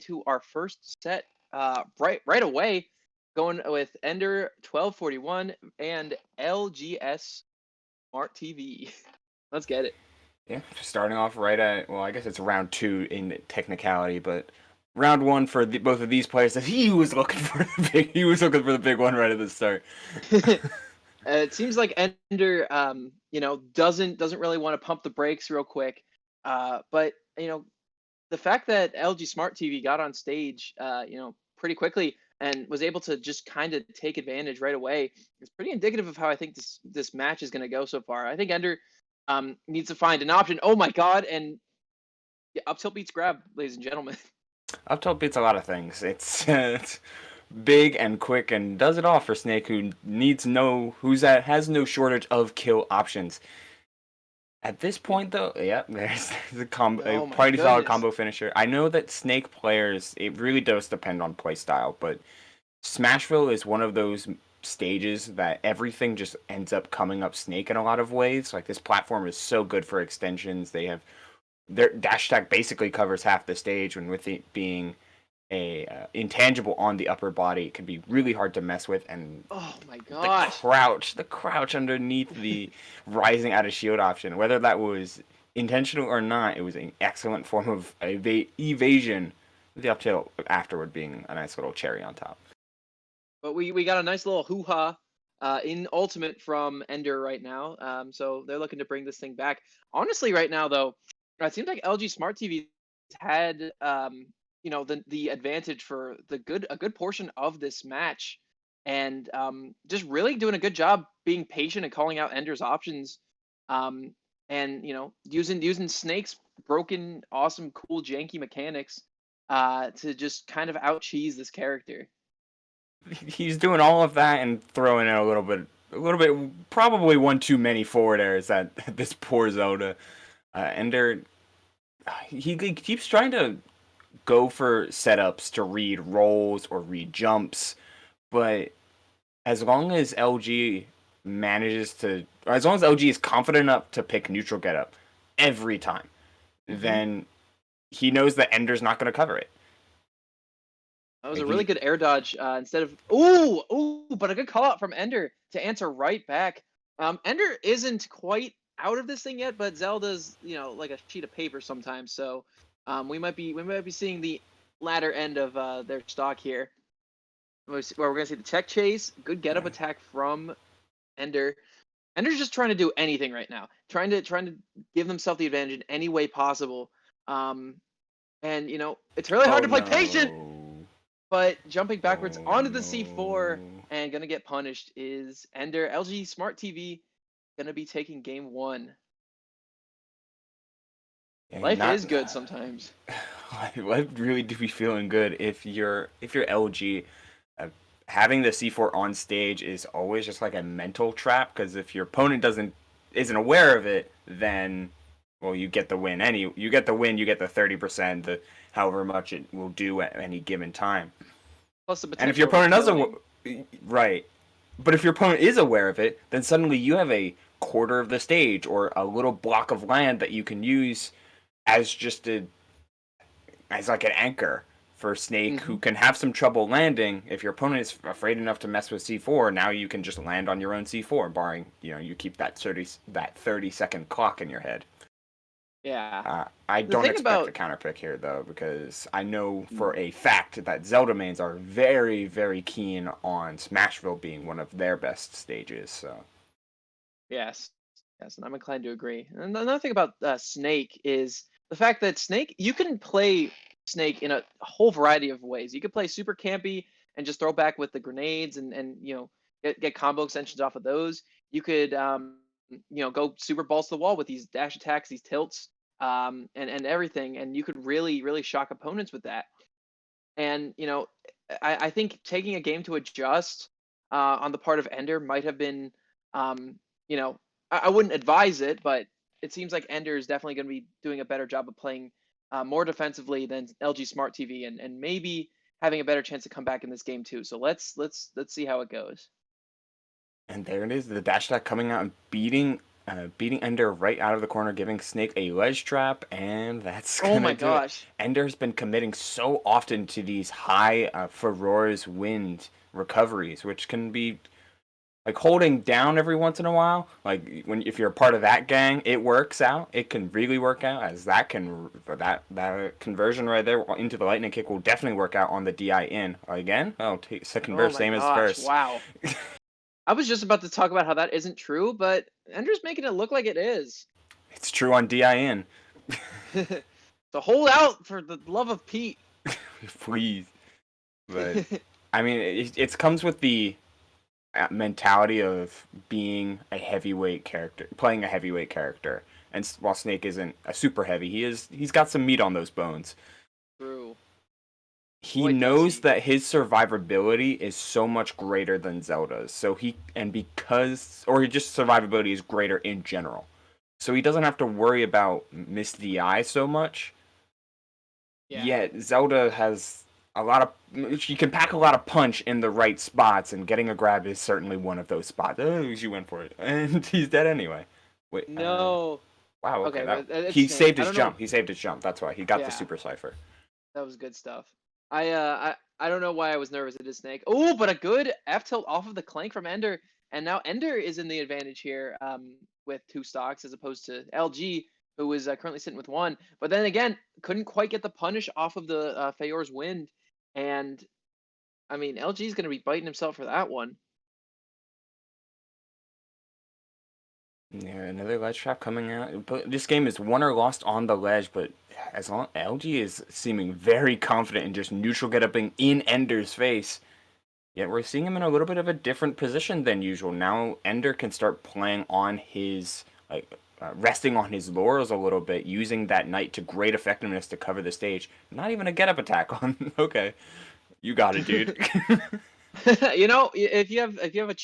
to our first set right away, going with ender1241 and LGS Smart TV. Let's get it. Yeah, starting off right at, well, I guess it's round two in technicality, but round one for both of these players. That he was looking for the big one right at the start. It seems like Ender, doesn't really want to pump the brakes real quick. But the fact that LG Smart TV got on stage, pretty quickly and was able to just kind of take advantage right away is pretty indicative of how I think this match is going to go so far. I think Ender needs to find an option. Oh my God! And yeah, up tilt beats grab, ladies and gentlemen. Up tilt beats a lot of things. It's big and quick and does it all for Snake, who has no shortage of kill options. At this point, though, yeah, there's a Oh my pretty solid goodness. combo finisher. I know that Snake players, it really does depend on playstyle, but Smashville is one of those stages that everything just ends up coming up Snake in a lot of ways. Like, this platform is so good for extensions. Their dash attack basically covers half the stage, when with it being a intangible on the upper body, it can be really hard to mess with. And Oh my the gosh. crouch underneath the rising out of shield option, whether that was intentional or not, it was an excellent form of evasion. The up tilt afterward being a nice little cherry on top. But we got a nice little hoo-ha in Ultimate from Ender right now. So they're looking to bring this thing back. Honestly, right now though, it seems like LG Smart TV had the advantage for a good portion of this match, and just really doing a good job being patient and calling out Ender's options, um, and using Snake's broken, awesome, cool, janky mechanics to just kind of out cheese this character. He's doing all of that and throwing in a little bit, probably one too many forward airs at this poor Zelda. Ender, he keeps trying to go for setups to read rolls or read jumps, but as long as LG as long as LG is confident enough to pick neutral getup every time, Hmm. then he knows that Ender's not going to cover it. That was Like a really he, good air dodge. Instead of but a good call out from Ender to answer right back. Ender isn't quite out of this thing yet, but Zelda's like a sheet of paper sometimes. So we might be seeing the latter end of their stock here, where we're gonna see the tech chase, good get up yeah. attack from Ender. Ender's just trying to do anything right now, trying to give themselves the advantage in any way possible. Um, and it's really hard Oh to play patient. no. But jumping backwards Oh onto the C4 no. and gonna get punished is Ender. LG Smart TV gonna be taking game one. And Life not is good sometimes. life really do be feeling good if you're LG. Having the C4 on stage is always just like a mental trap, because if your opponent isn't aware of it, then well, you get the win. You get the 30%, the however much it will do at any given time. Plus the And if your potential opponent versatility. doesn't, right, but if your opponent is aware of it, then suddenly you have a quarter of the stage or a little block of land that you can use as just a as like an anchor for Snake, who Hmm. can have some trouble landing. If your opponent is afraid enough to mess with C4, now you can just land on your own C4, barring you keep that 30-second clock in your head. Yeah. I The don't thing expect a about counter pick here though, because I know mm, for a fact that Zelda mains are very, very keen on Smashville being one of their best stages. So yes, yes, and I'm inclined to agree. And another thing about Snake is the fact that Snake you can play Snake in a whole variety of ways. You could play super campy and just throw back with the grenades and get combo extensions off of those. You could go super balls to the wall with these dash attacks, these tilts, and everything, and you could really shock opponents with that. And I think taking a game to adjust on the part of Ender might have been, um, you know, I wouldn't advise it, but it seems like Ender is definitely going to be doing a better job of playing more defensively than LG Smart TV, and maybe having a better chance to come back in this game too. So let's see how it goes. and there it is, the dash attack coming out and beating beating Ender right out of the corner, giving Snake a ledge trap, and that's Oh gonna my do it. gosh. Ender's been committing so often to these high Furor's wind recoveries, which can be like holding down every once in a while. Like if you're a part of that gang, it works out. It can really work out, as that conversion right there into the lightning kick will definitely work out on the DI in again. Oh, second Oh verse, my same as gosh. first. Wow. I was just about to talk about how that isn't true, but Ender's making it look like it is. It's true on DI in. So hold out for the love of Pete. Please. But I mean, it comes with the mentality of being a heavyweight character, playing a heavyweight character. And while Snake isn't a super heavy, he's got some meat on those bones. True. He Boy, does knows he. that his survivability is so much greater than Zelda's. So his survivability is greater in general. So he doesn't have to worry about miss DI so much. Yeah. Yet Zelda has a lot of, she can pack a lot of punch in the right spots, and getting a grab is certainly one of those spots. Oh, she went for it, and he's dead anyway. Wait, No. wow, okay, Okay, but it's he Snake. saved I his don't know. jump. He saved his jump. That's why he got the Yeah, super cipher. that was good stuff. I don't know why I was nervous at this Snake. Oh, but a good F tilt off of the clank from Ender, and now Ender is in the advantage here. With 2 stocks as opposed to LG, who is currently sitting with 1. But then again, couldn't quite get the punish off of the Feyor's wind, and I mean LG is going to be biting himself for that one. Yeah, another ledge trap coming out. But this game is won or lost on the ledge, but as long LG is seeming very confident in just neutral get upping in Ender's face. Yet we're seeing him in a little bit of a different position than usual. Now Ender can start playing on his resting on his laurels a little bit, using that knight to great effectiveness to cover the stage. Not even a get up attack on. Okay, you got it, dude. You know, if you have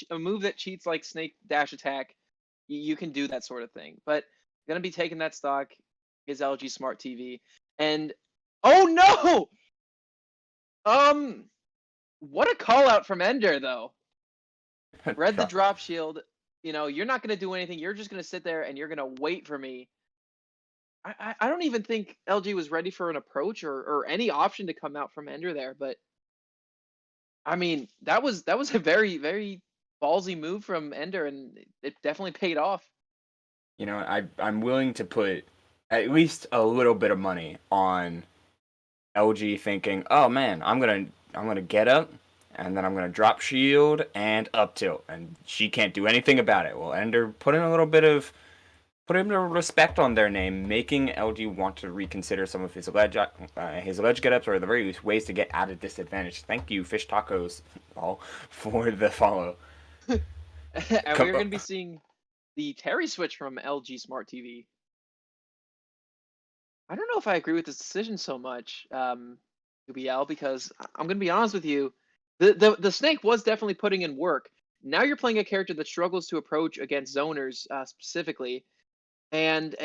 a move that cheats like Snake dash attack, you can do that sort of thing. But gonna be taking that stock is LG Smart TV, and oh no, what a call out from Ender though. Read the drop shield. You know, you're not gonna do anything. You're just gonna sit there and you're gonna wait for me. I don't even think LG was ready for an approach or any option to come out from Ender there, but I mean, that was a very, very ballsy move from Ender, and it definitely paid off. You know, I'm willing to put at least a little bit of money on LG thinking, oh man, I'm gonna get up, and then I'm gonna drop shield and up tilt, and she can't do anything about it. Well, Ender put a little respect on their name, making LG want to reconsider some of his ledge get ups, or at the very least ways to get out of disadvantage. Thank you, Fish Tacos, all for the follow. And we're going to be seeing the Terry switch from LG Smart TV. I don't know if I agree with this decision so much, UBL, because I'm going to be honest with you. The Snake was definitely putting in work. Now you're playing a character that struggles to approach against zoners specifically, and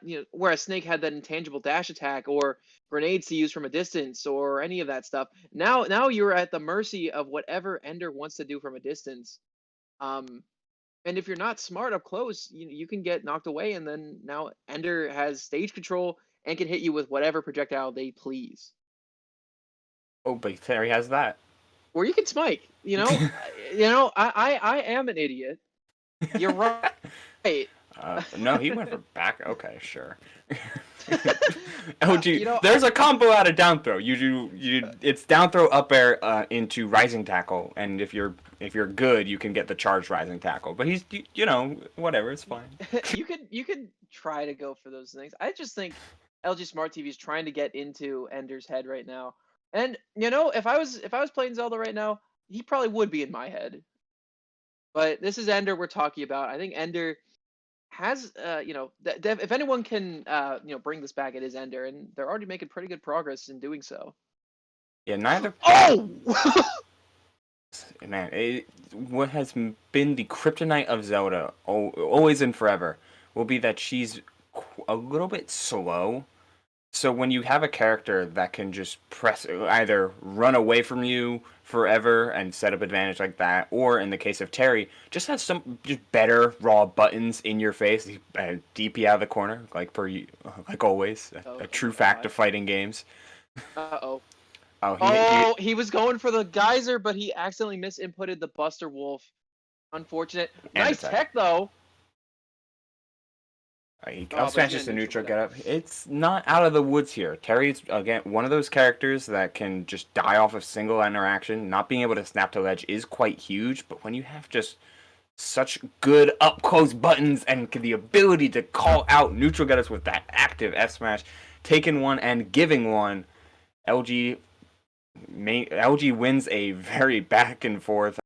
you know, whereas Snake had that intangible dash attack or grenades to use from a distance or any of that stuff. Now you're at the mercy of whatever Ender wants to do from a distance. Um, and if you're not smart up close, you can get knocked away, and then now Ender has stage control and can hit you with whatever projectile they please. Oh, but Terry has that. Or you can smite. I am an idiot. You're right. No, he went for back. Okay, sure. LG, You know, there's a combo out of down throw. It's down throw up air into rising tackle, and if you're good, you can get the charged rising tackle. But he's whatever, it's fine. you could try to go for those things. I just think LG Smart TV is trying to get into Ender's head right now. And if I was playing Zelda right now, he probably would be in my head. But this is Ender we're talking about. I think Ender has if anyone can bring this back, it is Ender, and they're already making pretty good progress in doing so. Yeah, neither. Oh Man, what has been the kryptonite of Zelda, always and forever, will be that she's a little bit slow. So when you have a character that can just press either run away from you forever and set up advantage like that, or in the case of Terry, just has some just better raw buttons in your face, DP out of the corner, like always, a Oh true my fact of god. fighting games. Uh-oh. Oh, he Oh, he was going for the geyser, but he accidentally misinputted the Buster Wolf. Unfortunate. and Nice attack. tech though. He Oh, up but he's smashes gonna the neutral neutral get up. get up. It's not out of the woods here. Terry's again one of those characters that can just die off of single interaction. Not being able to snap to ledge is quite huge, but when you have just such good up close buttons and the ability to call out neutral getters with that active F smash, taking one and giving one, LG LG wins a very back and forth